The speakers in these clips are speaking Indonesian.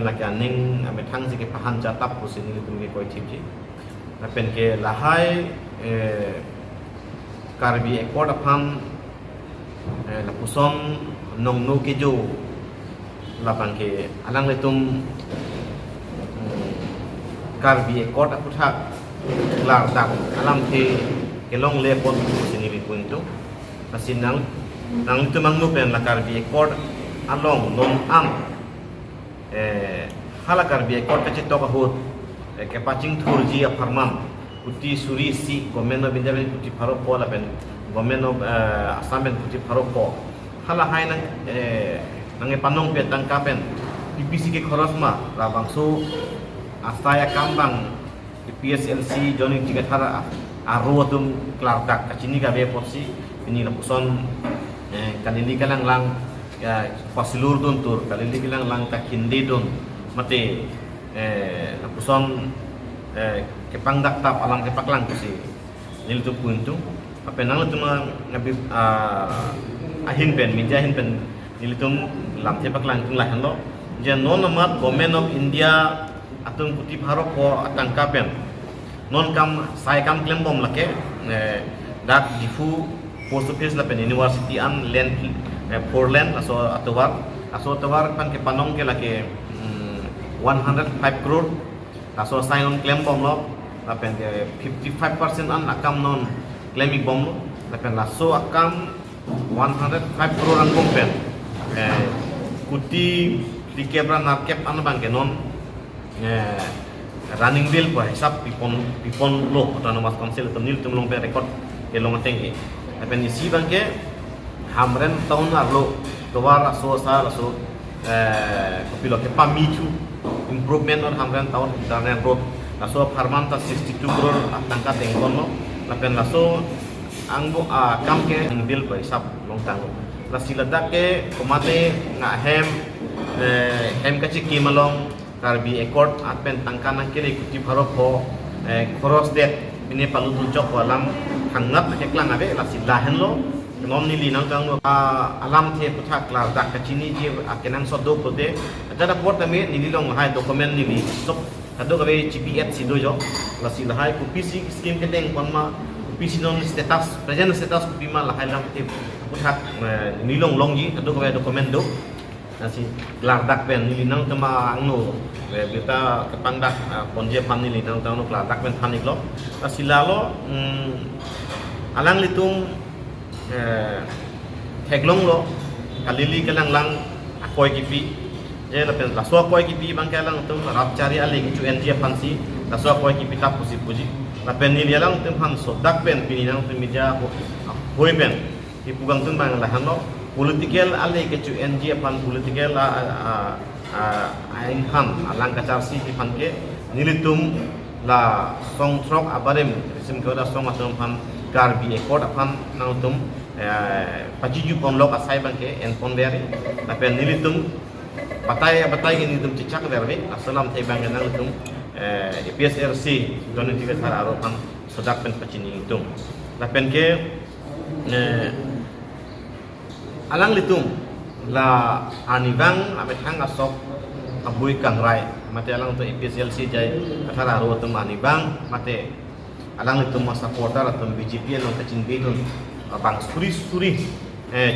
laki aning ame thang si ke pahan jatap pusin ni tum ke koi thip ji lapen ke lahai karbi ekor apam la puson nong no ke jo lapang ke alang letum karbi ekor aputhak lar tak alam te ke long le pon sini bi punto asinang nang tumang no pen la karbi ekor along non am hala karbi ekor ke chitok hot ke paching thurji aparmam uti suri si gomeno bindaben uti pharo po la pen gomeno asamen uti pharo po hala hai nang nange panong pe tangkapen PPC ke khorosma rabangso astaya kambang PSLC joining tiga thara aruatum klardak kachini ka be porsi ini lapuson kalili kalang lang pasilur dun tur kalili kalang lang kakindi dun mate lapuson kepangdak tap alang kepaklang kusi nil tu puntu apenang tu ngabi ahin pen minja ahin pen nilitum lam tepak lang tung lahan lo je non amat government of India atung kuti bharok ko atang kapen non kam sai kam claim bom lake dak difu post office la pen university an land Portland aso atawar pan ke panong ke lake 105 crore aso sign on claim bom lo la pen ke 55% an akam non claiming bom lo la pen laso akam 105 crore an bom pen kuti di kebra narkep an bangke non running bill po hisap pipon lo autonomous council to nil tumlong pe record ke long tengge apen isi bangke hamren taun arlo towar aso kopilo ke pamitu improvement on hamren taun danen road aso farmanta 62 crore atangka tengkon lo apen laso angbo kamke bill po hisap long tango la siladak ke komate nga hem kachi kimalong karbi ekor atpen tangkana kele kuti bharok ho cross det bine palu tu chok walam hangat heklang abe la silahen lo non nili nang tang alam the puthak la dak kachini je akenang sodo pode jada port ame nili long hai document nili stop kado gabe gpf sido jo la silahai ku pc scheme ke deng konma PC non status present status kupima la hai lam te puthak nilong longji kado gabe document do nasi glardak pen nilinang tama angno beta kepandak ponje pan nilinang tang no glardak pen panik lo asilalo alang litung theglong lo kalili kalang lang akoy kipi je la pen la so akoy kipi bang kalang tum rapchari ali chu NG pansi la so akoy kipi tap puji la pen nililang tum han so dak pen pininang tum media hoi pen ipugang tum bang la hanno political ale ke chu NG pan political ain han alang kacharsi ki pan ke nilitum la song throk abarem sim ko da song atom pan garbi ekor pan nautum pajiju pomlok asai bang ke en ponderi apen nilitum batai ke nilitum cicak derbe asalam te bang nalitum PSRC donen tiga thar aropan sodak pen pachini itum lapen ke alang litung la anibang amet hang asok abui kangrai mate alang to PSLC jai athara ro tum anibang mate alang litung masa supporter atum BJP long kacing bidun bang suri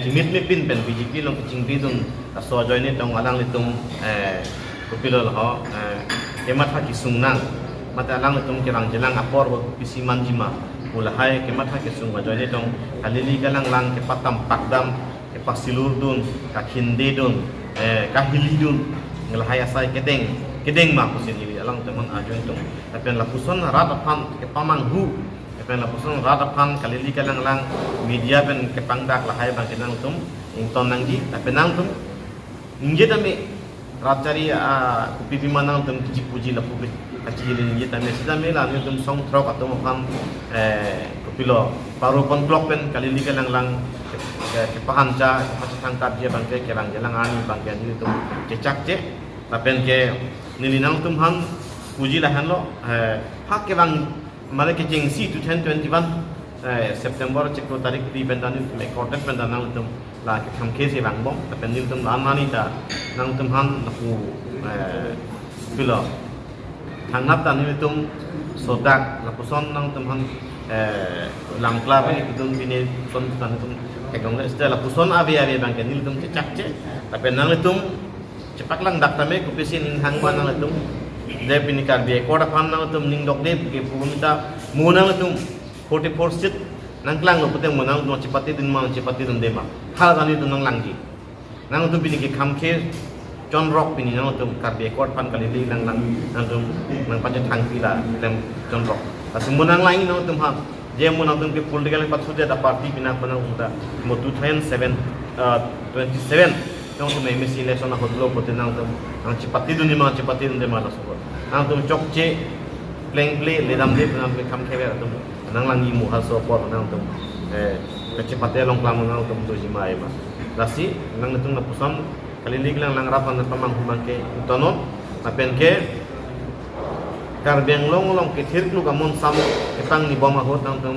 jimit me pin pen BJP long kacing bidun aso joine tong alang litung kupilol ho kemat ha kisungnang mate alang litung kirang jelang apor PC manjima ulahai kemat ha kisung joine tong kalili kalang lang ke patam pakdam pasilur dun kakhinde dun kahili dun ngelahaya sai kedeng ma pusin ini alang teman ajoin tung tapi lapuson radapan ke pamanghu tapi lapuson radapan kalili kalang lang media pen ke pangdak lahai bang kenang tum ington nangji tapi nang tum inje tame rajari kupi manang tum puji lapu kacil ini tame sidame la tum song trok atau makan kupilo paru pon blok pen kalili kalang lang ke pahanca macam tangkap dia bangke kerang jelang ani bangke ini tu cecak je tapi ke nilinang tumhan puji lahan lo hak ke bang mereka jengsi 2021 September cekro tarik di pendani me kontak pendanang tum la ke tham ke se bang bom tapi nil tum lan mani ta nang tum han na pu pilo thang nap ta nil tum sodak la puson nang tum han lang kla ba ni tum bini son tan tum ekong le sta la puson ave bang ke nil tum cak ce tapi nang tum cepak lang dak tame ku pisin ing hang ban nang tum de bini kar bi ko da pan nang tum ning dok de ke pumita mu nang tum 44 sit nang klang no puteng mo nang no cepati din ma cepati din de ma hal gani tu nang langgi nang tum bini ke kham ke John Rock bini nang tum kar bi ko pan kali li nang tum nang pa thang pila lem John Rock asim munang lain nang tum ha je mo nang tum ke political patsu de da party bina panang uta mo 2007 nang tum MSC election na hodlo pote nang tum nang cepati din ma cepati din de ma la so nang tum chokche playing play le dam de nang kham ke tum nang langi mu hal so por nang tum kecepatan long klang nang tum tu jimai ma lasi nang tum na pusam kali lig lang rapan na pamang humang ke tonon apen ke karbeng long ke thirklu ka mon sam epang ni boma hot nang tum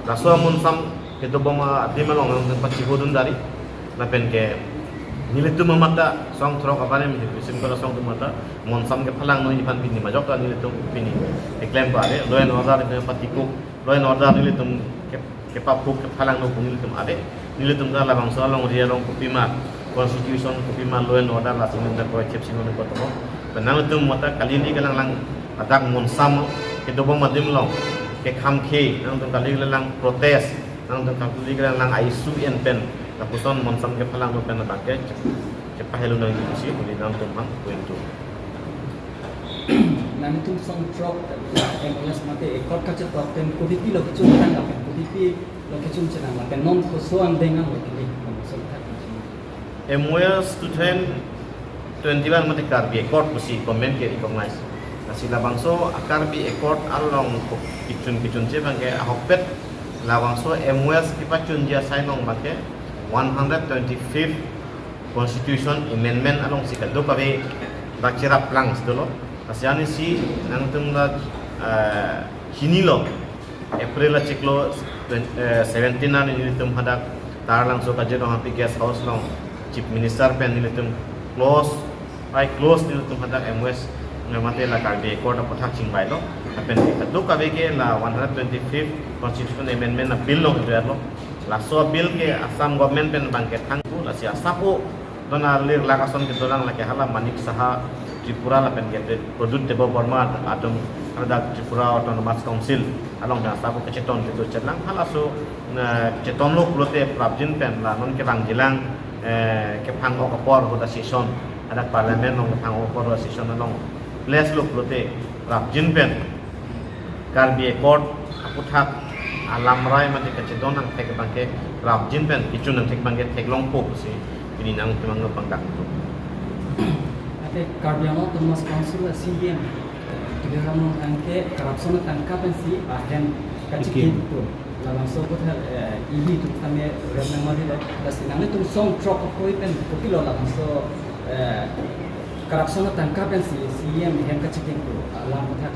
raso mon sam ke to boma adima long nang pachi hodun dari apen ke nilitu mamata song throk apane mi sim kala song tumata mon sam ke phalang noi pan pini majok ka nilitu pini eklem pare loen order de patiku loen order nilitum ke papuk ke phalang no nilitum ade nilitum da labang so long ria long kupima constitution kupima loen order la sinin da ko exception no ko to benang tum mata kali ni kalang lang adak mon sam ke do bom madim long ke kham khe nang tum kali lang protest nang tum kali lang isu en pen Kapuson monsam ke phalang no pen bangke cepat helu nang isi di dalam tumpang point tu nang tum song trok MOS mate ekor kaca top ten kudipi lo kecung kan apa kudipi lo kecung cenang mate non kosuan dengan lo kini song tak MOS 2021 mate karbi ekor pusi komen ke recognize nasila bangso akarbi ekor along kicun je bangke ahokpet lawangso MOS kipacun dia sainong bangke 125th Constitution Amendment along si kaddo kabe bakirap lang dolo asyani si nang tumla hinilo April la chiklo 17 na nilitum hadak tar lang so kaje no happy guest house long chief minister pen nilitum close nilitum hadak MOS ngamate la karbe court of pathak chingbai lo apen kaddo kabe ke la 125th Constitution Amendment na bill lo la so bill ke Assam government pen bangke thangku la sia sapo dona lir lakason ke dolang la ke hala manik saha Tripura la pen ke product debo Burma atom ada Tripura Autonomous Council along da sapo ke ceton ke to chetlang hala so ceton lo plote prabjin pen la non ke bang jilang ke phang ok por hoda session ada parliament long phang ok por session along place lo plote prabjin pen karbi court aputhak alam rai mate kache don nang tek bangke rap jin pen kichun nang tek bangke tek long po si ini nang tumang pangdak tu ate karbiamo tumas council CM kideramo angke corruption tangkapan si ahem kache tu labang so kota ibi tu tame remang mari das nang tu song trok koi pen kopilo labang so corruption tangkapan si CM hem kache tu alam kota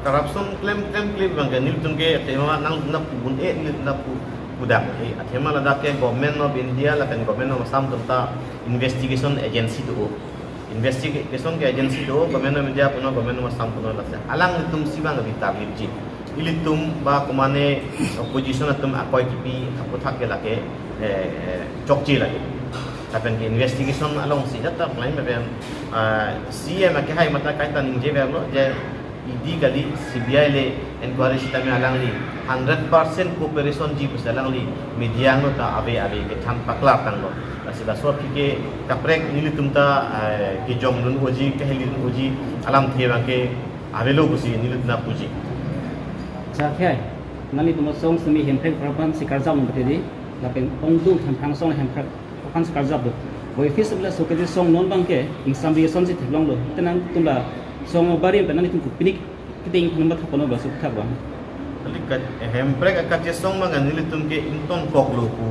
corruption claim bang ganil tungke tema nang na pun nil na budak tema la dak government of India la kan government of Assam ta investigation agency tu investigation ke agency tu government of India puno government of Assam puno la alang tum sibang bitar lipji ilitum ba kumane opposition atum akoi kipi aputhak ke lake chokchi lage tapi ke investigation along si data claim ben CM ke hai mata kaitan inje berlo je idi kali CBI le inquiry sistem alang li 100% cooperation ji alang li media no ta ave ke tham pakla tang lo asida so ke kaprek nili tumta ke jong nun oji ke helin oji alam theba ke ave lo busi nili na puji sakhai nali tum song semi hemprek prapan sikarjam betedi lapen ongdu thamphang song hemprek prapan sikarjab boy fisabla sokete song non bangke ingsambi sonji thlong lo tenang tumla song bari penani tum pinik kiting number thapono basu thakwa likat hemprek akache song mangan nilitum ke inton koklo ku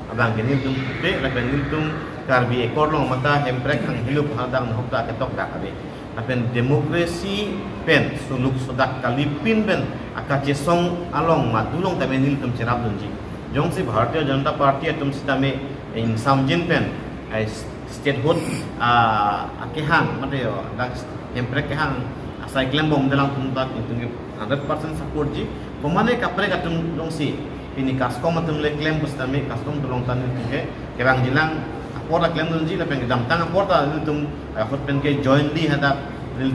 abang ke nilitum pe la ben nilitum karbi ekor lo mata hemprek ang hilup hadang hokta ke tok dak abe apen demokrasi pen suluk sodak kalipin pen akache song along madulong tabe nilitum cerap dunji jong si Bharatiya Janata Party atum si tame in samjin pen statehood akehang mate yo dak hemprek kehang asai claim bom dalam tuntat itu 100% support ji pemane kapre katum jong si ini kaskom atum le claim bus tame kaskom dolong tan itu kerang jilang apora claim dun ji la pen dam tang apora tum hot pen ke jointly hadap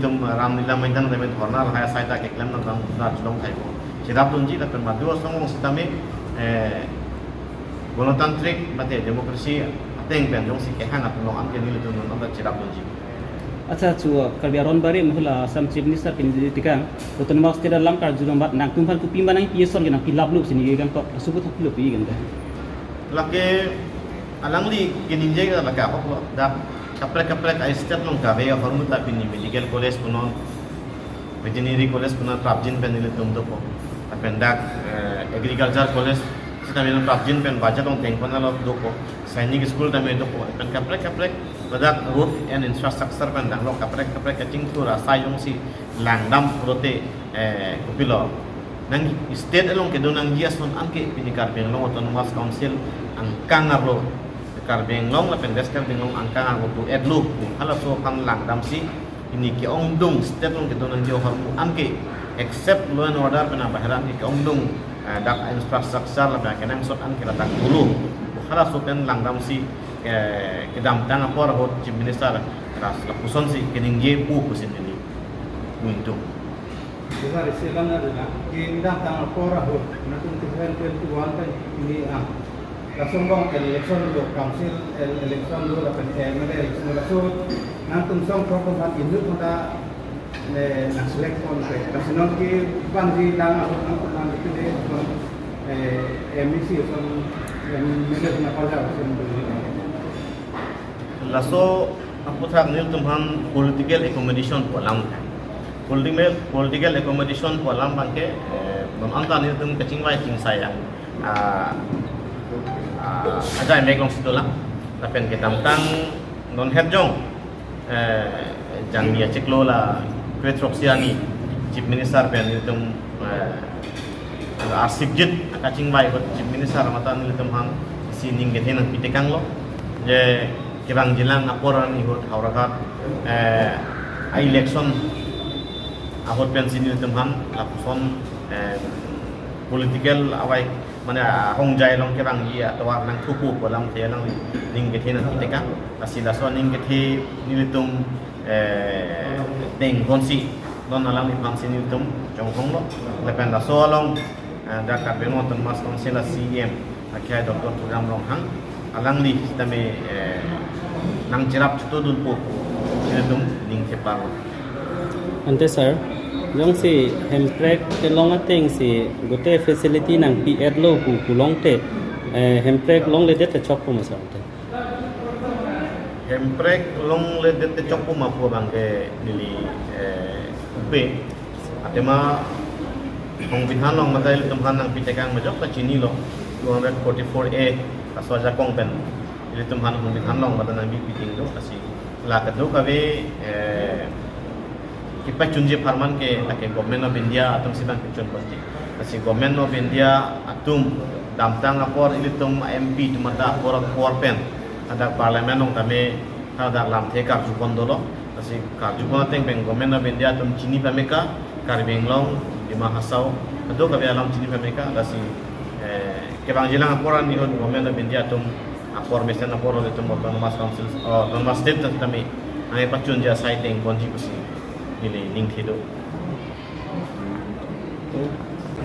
tum ramlila maidan tame thorna haya saita ke claim na dam na jolong thai ko sidap dun ji la pen madhu song si tame gণতান্ত্রিক mate demokrasi ateng pen jong si kehang at long am ke ni lu non da chirap dun ji Acha chu karbiaron bare mhula sam chief minister pin tikang utun mas tida lam kar junam bat nang tumpan ku pimba nang pieson genang pilap lu sini gan ko subut hak lu pi gan da lake alangli geninje ga laka hok da kapre ai step long ka ve hormuta pin ni medical college punon veterinary college punon prabjin pen ni tum to ko apendak agriculture college kita minum prabjin pen baca tong tengkon lo doko sainik school tame doko pen kapre badak road and infrastructure pen dang lo kapre kaching tu rasa yung si langdam prote kupilo nang state along ke donang dia son angke pinikar benglong autonomous council angkang arlo kar benglong la pen deskar benglong angkang arlo tu edlu hala so pan langdam si ini ke ongdung state long ke donang dia harmu angke except law and order pen baharan ke ongdung dak infrastructure la kenang sot an kira tak dulu hala so pen langdam si ke dam tang apor hot chief minister ras la puson si kening je pu pusin ni untuk Besar silang ada di bidang tang apor hot natung 2021 kan ini langsung bang election do council election do la pen election do so natung song program induk pada nak select on ke nasional ke bandi lang aku nang itu deh emisi son media na pada son laso aku thak nil tumhan political accommodation polam political accommodation polam bangke non anta nil tum kaching wai ching saya aja meglong situla tapen ketam tang non herjong jang dia ceklo la Petroxiani chief minister pen tum asikjit kaching wai ko chief minister mata nil tum hang sining gethen pitekang lo je kirang jilang aporan ihut haurakat election ahot pen sini tumhan lapson political awai mana hongjai long kirang ia atau nang thupu kolam the nang ning gethe na kiteka asila so ning gethe nilitum deng konsi don alam ipang sini tum jongkong lo lepen da so long da ka benon ton mas konsela CM akhai dr turam long hang alang li tame nang cerap chuto dul po nilitum ning kepar Ante sir, jong si hemprek ke long ateng si gote facility nang PR lo ku long te hemprek long le det chok po masar te hemprek long le det chok po ma po bangke nili upe atema hong binhan long madail tumhan nang pitekang majok ka chini lo 244A kaswaja kong pen ili tumhan hong binhan long madan nang piting do kasi la kadu kawe kipa chunje farman ke lake government of India atum sibang kechon pasti kasi government of India atum damtang apor ili tum MP tumada apor pen ada parlimen ong tame ada lam the kar jupon dolo kasi kar jupon teng beng government of India tum chini pameka kar benglong lima hasau ado kabe alam chini pameka kasi ke bang jilang aporan ni government of India tum apor mesen apor le tum autonomous council autonomous state tame ai pachun ja sai teng konji kusi ini ning thido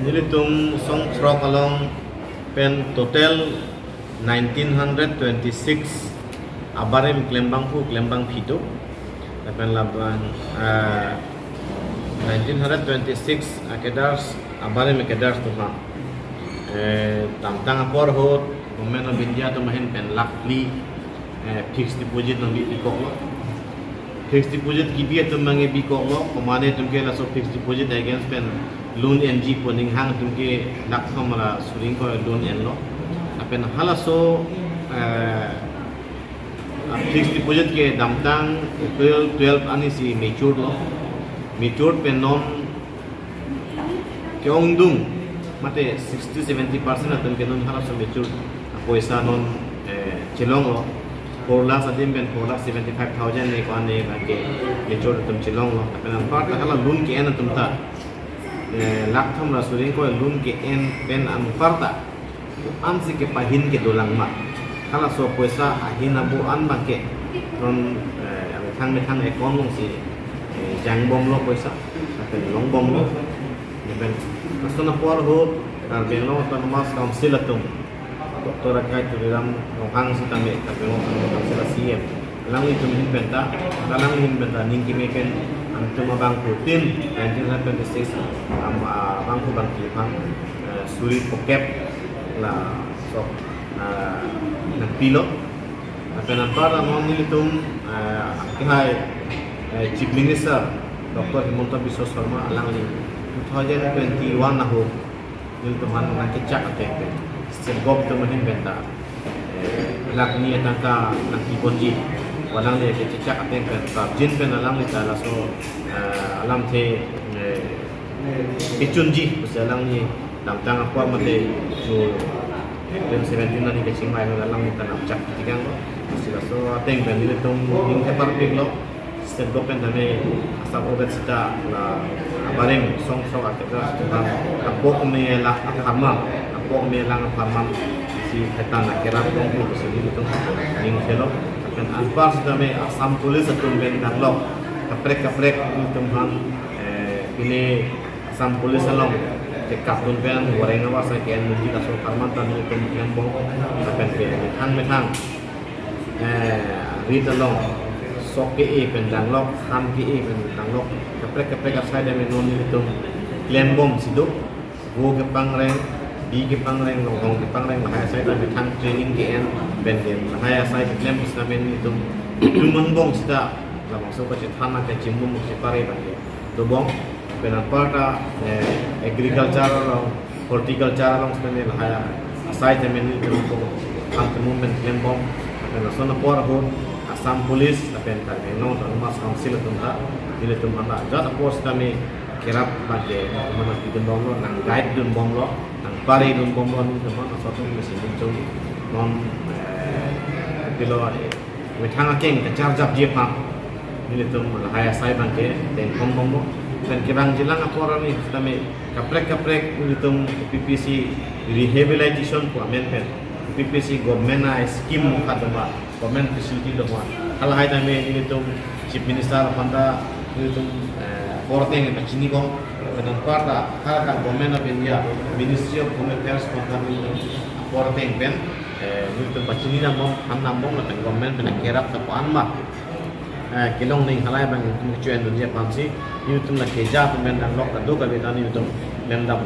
nili tum song trok along pen total 1926 abarem klembang phito pen labang 1926 akedars abarem akedars tuha tang apor hot government of India to mahen pen lakli fixed deposit nang bi ko fixed deposit kibi atum mangi bi ko komane tumke la so fixed deposit against pen loan NG poning hang tumke lak khamala suring ko loan en lo apen hala so fixed deposit ke damtang 12 ani si mature lo mature pen non ke ongdung mate 60-70% atum kenon hala so mature poisa non chilong lo 4 lakhs adim ben 4,75,000 ne ko ane ke mature atum chilong lo apen part hala loan ke en atum ta lakh tham la suring ko loan ke en pen am parta an si ke pahin ke dolang ma hala so poisa ahin abu an ba ke non thang ekon long si jang bom lo poisa apen long bom lo ben asana por ho kar belo autonomous council atum doktor akai tu dalam rohang si tame tapi mo council CM lang itu min benta lang hin benta ning ki meken antum abang putin 1926 abang ku bang ki pang suri pokep la so na pilo apen antara mon nilitum kai chief minister Dr. Himanta Biswa Sarma alang ni 2021 na ho nil tuhan na kecak ate sergop tu mahin benta lak ni atangka nak ibonji walang ni kecak ate benta jin ben alang ni tala so alam the kecunji usalang ni tang apa mate so dan 17 na ni kecing mai alang ni tanam cak tigang sila so ateng ben ni tum ing te parpik lo sergop ben dane asap obat sita la bareng song akita tentang apok me la apamam si kata nak kira dong tu sini itu ning selo kan alpas dame asam tulis atum ben danglok kaprek itu han ini asam tulis along dekat tun ben goreng awas saya kian muji kaso karmantan itu kembong akan be metang rit along sok ke ben danglok ham ke ben danglok kaprek asai dame non itu klembom siduk go ke pangreng di ke pangreng long ke pangreng lahaya sai da metang training ke en ben den lahaya sai ke klem isna ben itu dumangbong sida la masuk ke thana ke jimbum ke pare ban do bong ben aparta agriculture horticulture long sene lahaya sai de men itu am movement klembom ben sona por ho Assam Police apen ta no mas council tunta ile tum anda jat post kami kirap bade mana pidun bom lo nang guide dun bom lo nang pare dun bom lo ni teman satu mesin muncul non kilo withanga keng jar jap je pa ile tum haya sai bangke den bom lo dan kirang jilang apora ni kami kaprek ile tum PPC rehabilitation ko amen pen PPC government scheme kadama government facility do hal hai dame ini tum chief minister panda ini tum porteng pachini ko dan parta hal ka government of India ministry of home affairs panda ini porteng pen ini tum pachini na mom han na mom la government pen kerap ta pan ma kilong ning halai bang tum chuan dunia pamsi ini tum la keja pen dan lok ta do ka bedan ini tum lendam